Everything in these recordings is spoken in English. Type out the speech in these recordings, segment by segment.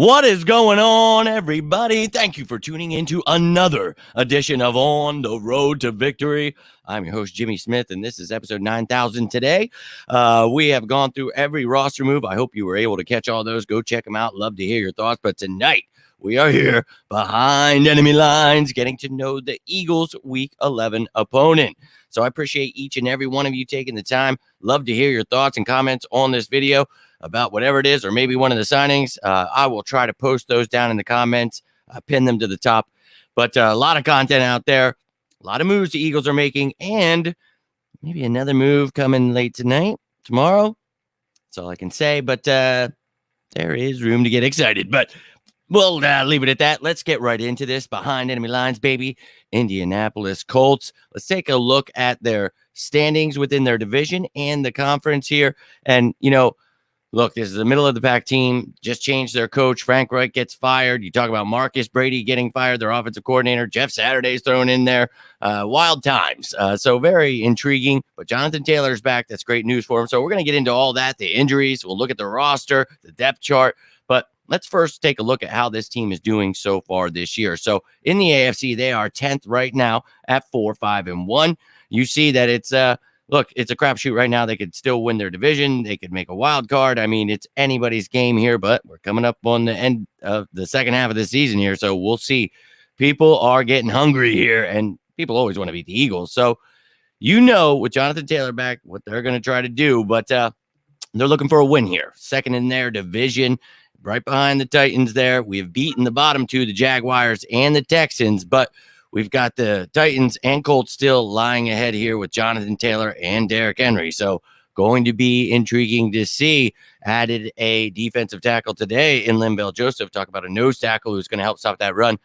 What is going on, everybody? Thank you for tuning in to another edition of On the Road to Victory. I'm your host, Jimmy Smith, and this is episode 9000 today. We have gone through every roster move. I hope you were able to catch all those. Go check them out. Love to hear your thoughts. But tonight, we are here behind enemy lines, getting to know the Eagles' Week 11 opponent. So I appreciate each and every one of you taking the time. Love to hear your thoughts and comments on this video about whatever it is, or maybe one of the signings. I will try to post those down in the comments, pin them to the top. But a lot of content out there, a lot of moves the Eagles are making, and maybe another move coming late tonight, tomorrow. That's all I can say. But there is room to get excited. But we'll leave it at that. Let's get right into this. Behind enemy lines, baby. Indianapolis Colts. Let's take a look at their standings within their division and the conference here. And, look, this is the middle of the pack team. Just changed their coach. Frank Reich gets fired. You talk about Marcus Brady getting fired, their offensive coordinator. Jeff Saturday's thrown in there. Wild times. So very intriguing. But Jonathan Taylor's back. That's great news for him. So we're going to get into all that, the injuries. We'll look at the roster, the depth chart. But let's first take a look at how this team is doing so far this year. So in the AFC, they are 10th right now at 4-5-1. You see that it's look, it's a crapshoot right now. They could still win their division. They could make a wild card. I mean, it's anybody's game here, but we're coming up on the end of the second half of the season here. So we'll see. People are getting hungry here, and people always want to beat the Eagles. So, with Jonathan Taylor back, what they're going to try to do, but they're looking for a win here. Second in their division, right behind the Titans there. We have beaten the bottom two, the Jaguars and the Texans, but we've got the Titans and Colts still lying ahead here with Jonathan Taylor and Derrick Henry. So going to be intriguing to see. Added a defensive tackle today in Linval Joseph. Talk about a nose tackle who's going to help stop that run.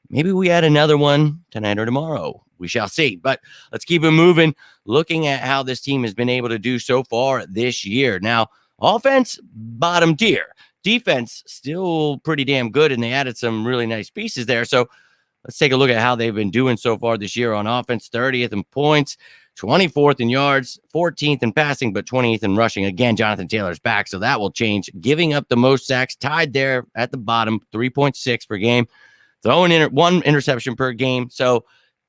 Maybe we add another one tonight or tomorrow. We shall see. But let's keep it moving. Looking at how this team has been able to do so far this year. Now, offense, bottom tier. Defense, still pretty damn good, and they added some really nice pieces there. So let's take a look at how they've been doing so far this year on offense. 30th in points, 24th in yards, 14th in passing, but 20th in rushing. Again, Jonathan Taylor's back, so that will change. Giving up the most sacks, tied there at the bottom, 3.6 per game. Throwing in one interception per game. So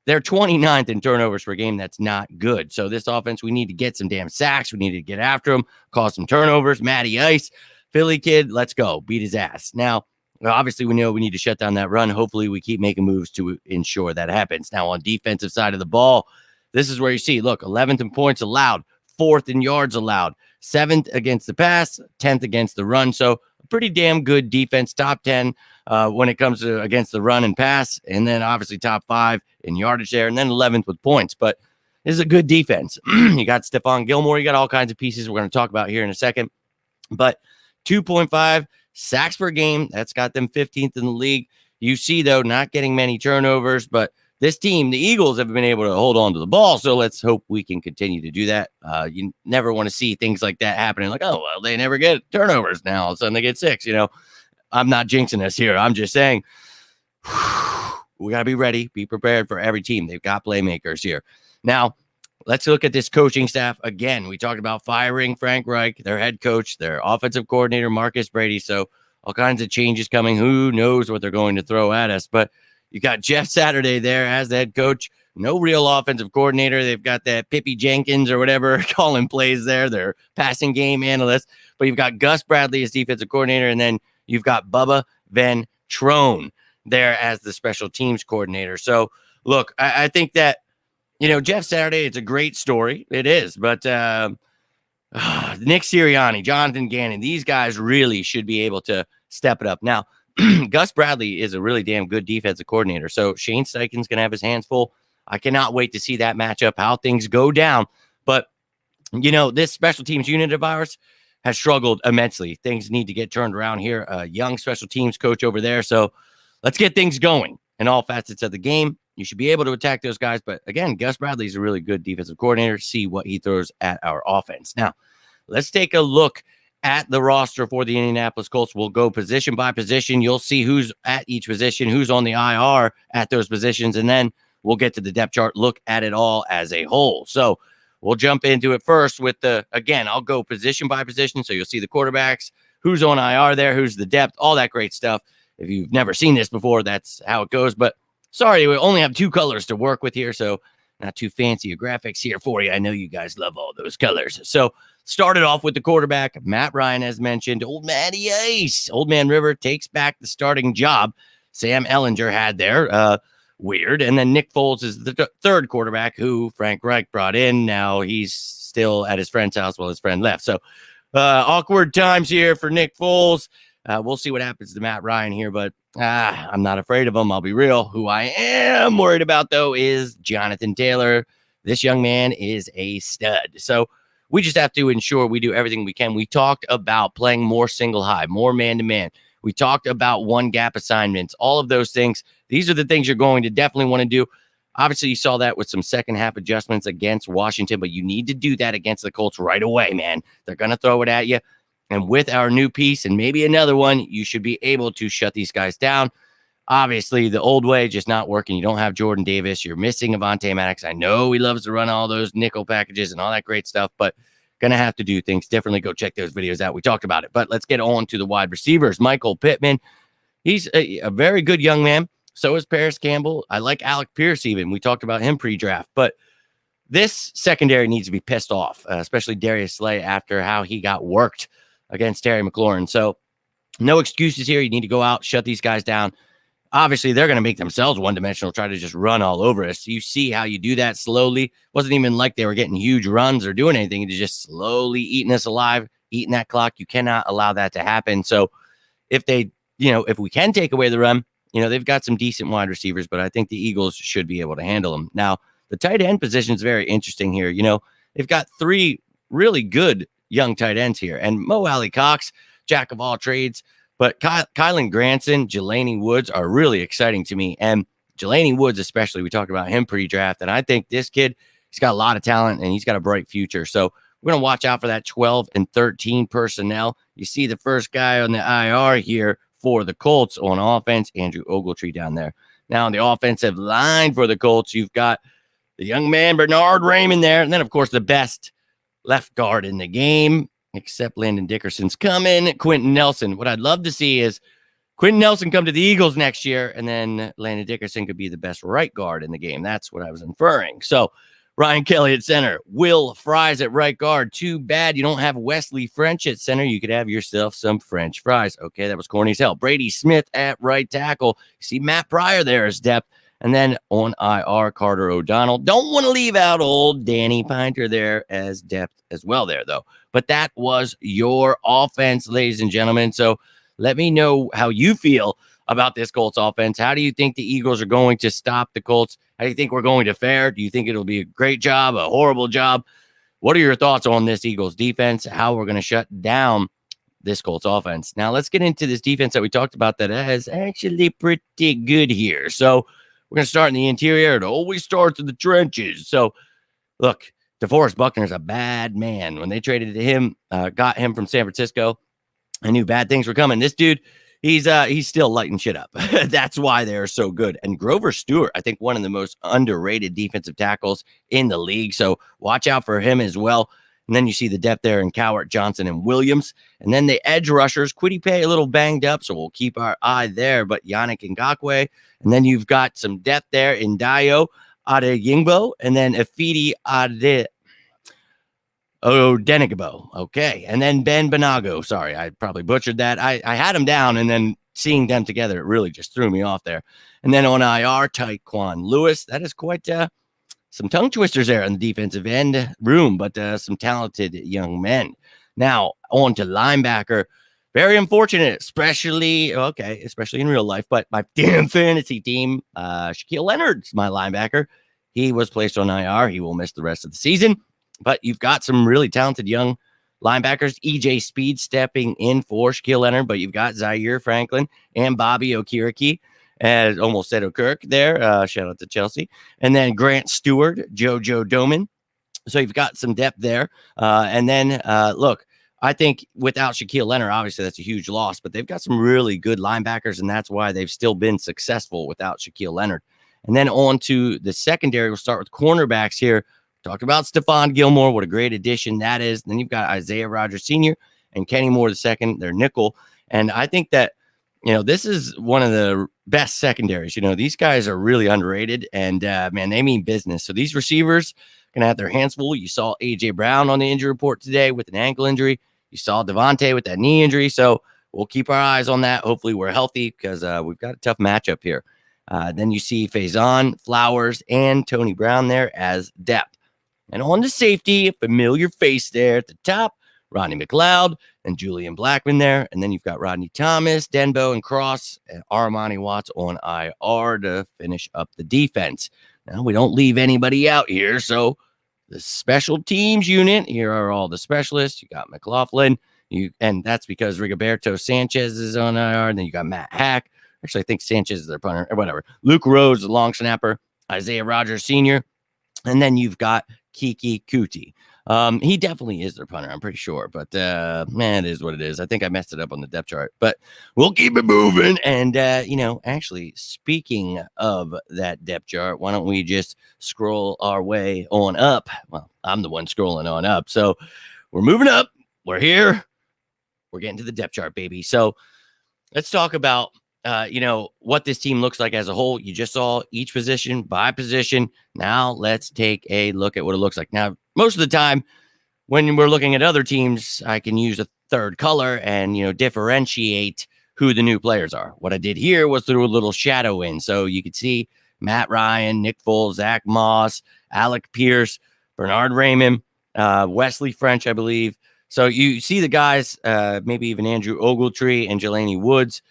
they're 29th in turnovers per game. That's not good. So this offense, we need to get some damn sacks. We need to get after them, cause some turnovers. Matty Ice, Philly kid, let's go. Beat his ass. Now, obviously, we know we need to shut down that run. Hopefully, we keep making moves to ensure that happens. Now, on defensive side of the ball, this is where you see, look, 11th in points allowed, 4th in yards allowed, 7th against the pass, 10th against the run. So a pretty damn good defense, top 10 when it comes to against the run and pass, and then obviously top 5 in yardage there, and then 11th with points. But this is a good defense. You got Stephon Gilmore. You got all kinds of pieces we're going to talk about here in a second. But 2.5 sacks per game. That's got them 15th in the league. You see, though, not getting many turnovers, but this team, the Eagles, have been able to hold on to the ball. So let's hope we can continue to do that. You never want to see things like that happening. Like, oh, well, they never get turnovers now. All of a sudden they get 6. I'm not jinxing us here. I'm just saying we got to be ready, be prepared for every team. They've got playmakers here. Now, let's look at this coaching staff. Again, we talked about firing Frank Reich, their head coach, their offensive coordinator, Marcus Brady. So all kinds of changes coming. Who knows what they're going to throw at us? But you got Jeff Saturday there as the head coach. No real offensive coordinator. They've got that Pippi Jenkins or whatever calling plays there. Their passing game analyst. But you've got Gus Bradley as defensive coordinator. And then you've got Bubba Van Trone there as the special teams coordinator. So, look, I think that, Jeff Saturday, it's a great story. It is. But Nick Sirianni, Jonathan Gannon, these guys really should be able to step it up. Now, Gus Bradley is a really damn good defensive coordinator. So Shane Steichen's going to have his hands full. I cannot wait to see that matchup, how things go down. But, this special teams unit of ours has struggled immensely. Things need to get turned around here. A young special teams coach over there. So let's get things going in all facets of the game. You should be able to attack those guys. But again, Gus Bradley is a really good defensive coordinator. See what he throws at our offense. Now, let's take a look at the roster for the Indianapolis Colts. We'll go position by position. You'll see who's at each position, who's on the IR at those positions, and then we'll get to the depth chart, look at it all as a whole. So we'll jump into it first with I'll go position by position. So you'll see the quarterbacks, who's on IR there, who's the depth, all that great stuff. If you've never seen this before, that's how it goes. But sorry, we only have 2 colors to work with here, so not too fancy of graphics here for you. I know you guys love all those colors. So started off with the quarterback, Matt Ryan, as mentioned. Old Matty Ice. Old Man River takes back the starting job Sam Ellinger had there. Weird. And then Nick Foles is the third quarterback who Frank Reich brought in. Now he's still at his friend's house while his friend left. So awkward times here for Nick Foles. We'll see what happens to Matt Ryan here, but I'm not afraid of him. I'll be real. Who I am worried about, though, is Jonathan Taylor. This young man is a stud. So we just have to ensure we do everything we can. We talked about playing more single high, more man-to-man. We talked about one gap assignments, all of those things. These are the things you're going to definitely want to do. Obviously, you saw that with some second half adjustments against Washington, but you need to do that against the Colts right away, man. They're going to throw it at you. And with our new piece and maybe another one, you should be able to shut these guys down. Obviously, the old way just not working. You don't have Jordan Davis. You're missing Avonte Maddox. I know he loves to run all those nickel packages and all that great stuff, but going to have to do things differently. Go check those videos out. We talked about it. But let's get on to the wide receivers. Michael Pittman, he's a very good young man. So is Paris Campbell. I like Alec Pierce even. We talked about him pre-draft. But this secondary needs to be pissed off, especially Darius Slay after how he got worked against Terry McLaurin. So no excuses here. You need to go out, shut these guys down. Obviously, they're going to make themselves one-dimensional, try to just run all over us. You see how you do that slowly. Wasn't even like they were getting huge runs or doing anything. It's just slowly eating us alive, eating that clock. You cannot allow that to happen. So if they, if we can take away the run, they've got some decent wide receivers, but I think the Eagles should be able to handle them. Now, the tight end position is very interesting here. They've got 3 really good young tight ends here. And Mo Alley Cox, jack of all trades. But Kylan Granson, Jelani Woods are really exciting to me. And Jelani Woods especially, we talked about him pre-draft. And I think this kid, he's got a lot of talent and he's got a bright future. So we're going to watch out for that 12 and 13 personnel. You see the first guy on the IR here for the Colts on offense, Andrew Ogletree down there. Now on the offensive line for the Colts, you've got the young man, Bernard Raymond there. And then, of course, the best left guard in the game, except Landon Dickerson's coming. Quentin Nelson. What I'd love to see is Quentin Nelson come to the Eagles next year, and then Landon Dickerson could be the best right guard in the game. That's what I was inferring. So Ryan Kelly at center, Will Fries at right guard. Too bad you don't have Wesley French at center. You could have yourself some French fries. Okay, that was corny as hell. Brady Smith at right tackle. You see Matt Pryor there as depth. And then on IR, Carter O'Donnell. Don't want to leave out old Danny Pinter there as depth as well there, though. But that was your offense, ladies and gentlemen. So let me know how you feel about this Colts offense. How do you think the Eagles are going to stop the Colts? How do you think we're going to fare? Do you think it'll be a great job, a horrible job? What are your thoughts on this Eagles defense? How we're going to shut down this Colts offense? Now, let's get into this defense that we talked about that is actually pretty good here. So we're going to start in the interior. It always starts in the trenches. So, look, DeForest Buckner's a bad man. When they traded him, got him from San Francisco, I knew bad things were coming. This dude, he's still lighting shit up. That's why they're so good. And Grover Stewart, I think one of the most underrated defensive tackles in the league. So watch out for him as well. And then you see the depth there in Cowart, Johnson, and Williams. And then the edge rushers, Kwity Paye a little banged up, so we'll keep our eye there. But Yannick Ngakoue. And then you've got some depth there in Dio Adeyingbo. And then Efidi Denigbo. Okay. And then Ben Banago. Sorry, I probably butchered that. I had him down, and then seeing them together, it really just threw me off there. And then on IR, Tyquan Lewis. That is quite some tongue twisters there in the defensive end room, but some talented young men. Now, on to linebacker. Very unfortunate, especially in real life, but my damn fantasy team, Shaquille Leonard's my linebacker. He was placed on IR. He will miss the rest of the season, but you've got some really talented young linebackers. EJ Speed stepping in for Shaquille Leonard, but you've got Zaire Franklin and Bobby Okereke. As almost said O'Kirk there. Shout out to Chelsea. And then Grant Stewart, JoJo Doman. So you've got some depth there. And then, look, I think without Shaquille Leonard, obviously that's a huge loss, but they've got some really good linebackers, and that's why they've still been successful without Shaquille Leonard. And then on to the secondary. We'll start with cornerbacks here. Talked about Stephon Gilmore. What a great addition that is. Then you've got Isaiah Rodgers Sr. and Kenny Moore the second, their nickel. And I think that, this is one of the best secondaries. These guys are really underrated, and man, they mean business. So these receivers gonna have their hands full. You saw AJ Brown on the injury report today with an ankle injury. You saw Devontae with that knee injury. So we'll keep our eyes on that. Hopefully we're healthy because we've got a tough matchup here. Then you see Faison, Flowers, and Tony Brown there as depth. And on the safety, a familiar face there at the top, Rodney McLeod and Julian Blackman there. And then you've got Rodney Thomas, Denbo, and Cross, and Armani Watts on IR to finish up the defense. Now, we don't leave anybody out here. So the special teams unit, here are all the specialists. You got McLaughlin, and that's because Rigoberto Sanchez is on IR. And then you got Matt Hack. Actually, I think Sanchez is their punter or whatever. Luke Rhodes, the long snapper. Isaiah Rogers Sr. And then you've got Kiki Kuti. He definitely is their punter, I'm pretty sure. But, man, it is what it is. I think I messed it up on the depth chart. But we'll keep it moving. And, actually, speaking of that depth chart, why don't we just scroll our way on up? Well, I'm the one scrolling on up. So we're moving up. We're here. We're getting to the depth chart, baby. So let's talk about what this team looks like as a whole. You just saw each position by position. Now let's take a look at what it looks like. Now, most of the time when we're looking at other teams, I can use a third color and, differentiate who the new players are. What I did here was threw a little shadow in. So you could see Matt Ryan, Nick Foles, Zach Moss, Alec Pierce, Bernard Raymond, Wesley French, I believe. So you see the guys, maybe even Andrew Ogletree and Jelani Woods.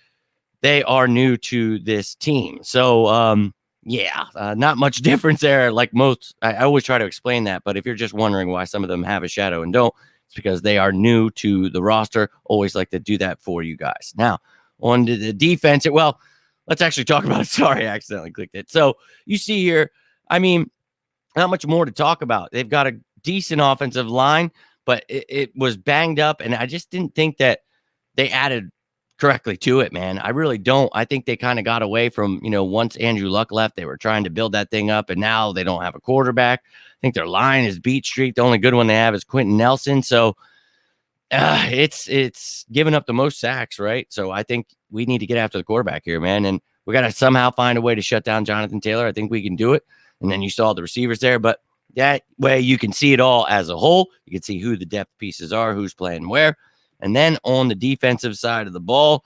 They are new to this team. So, not much difference there. Like most, I always try to explain that. But if you're just wondering why some of them have a shadow and don't, it's because they are new to the roster. Always like to do that for you guys. Now, on to the defense. Let's actually talk about it. Sorry, I accidentally clicked it. So you see here, not much more to talk about. They've got a decent offensive line, but it was banged up. And I just didn't think that they added correctly to it, man. I really don't. I think they kind of got away from, once Andrew Luck left, they were trying to build that thing up, and now they don't have a quarterback. I think their line is beat streak. The only good one they have is Quentin Nelson. So it's giving up the most sacks, right? So I think we need to get after the quarterback here, man. And we got to somehow find a way to shut down Jonathan Taylor. I think we can do it. And then you saw the receivers there, but that way you can see it all as a whole. You can see who the depth pieces are, who's playing where. And then on the defensive side of the ball,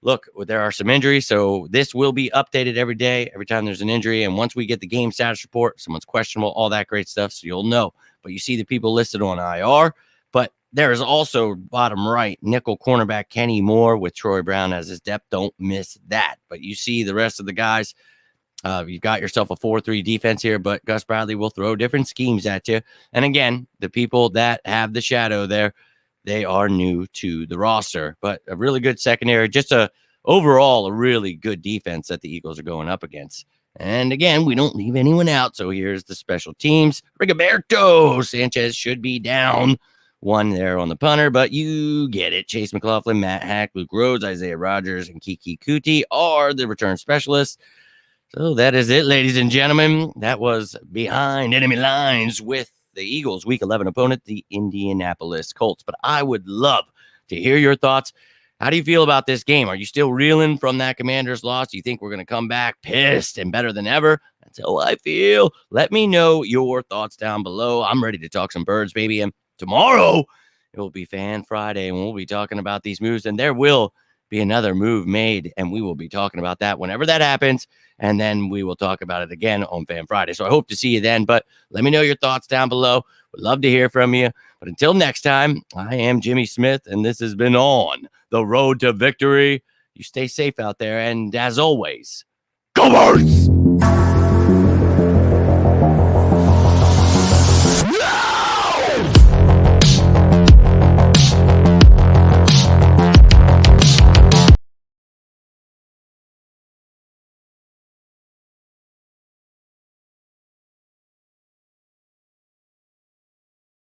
look, there are some injuries. So this will be updated every day, every time there's an injury. And once we get the game status report, someone's questionable, all that great stuff. So you'll know. But you see the people listed on IR. But there is also bottom right, nickel cornerback Kenny Moore with Troy Brown as his depth. Don't miss that. But you see the rest of the guys. You've got yourself a 4-3 defense here, but Gus Bradley will throw different schemes at you. And again, the people that have the shadow there, they are new to the roster, but a really good secondary, just overall a really good defense that the Eagles are going up against. And again, we don't leave anyone out. So here's the special teams. Rigoberto Sanchez should be down one there on the punter, but you get it. Chase McLaughlin, Matt Hack, Luke Rhodes, Isaiah Rogers, and Kiki Kuti are the return specialists. So that is it, ladies and gentlemen. That was Behind Enemy Lines with the Eagles' Week 11 opponent, the Indianapolis Colts. But I would love to hear your thoughts. How do you feel about this game? Are you still reeling from that Commanders loss? Do you think we're going to come back pissed and better than ever? That's how I feel. Let me know your thoughts down below. I'm ready to talk some birds, baby. And tomorrow, it will be Fan Friday, and we'll be talking about these moves. And there will be another move made, and we will be talking about that whenever that happens. And then we will talk about it again on Fan Friday. So I hope to see you then. But let me know your thoughts down below. Would love to hear from you. But until next time, I am Jimmy Smith, and this has been On the Road to Victory. You stay safe out there. And as always, go Birds!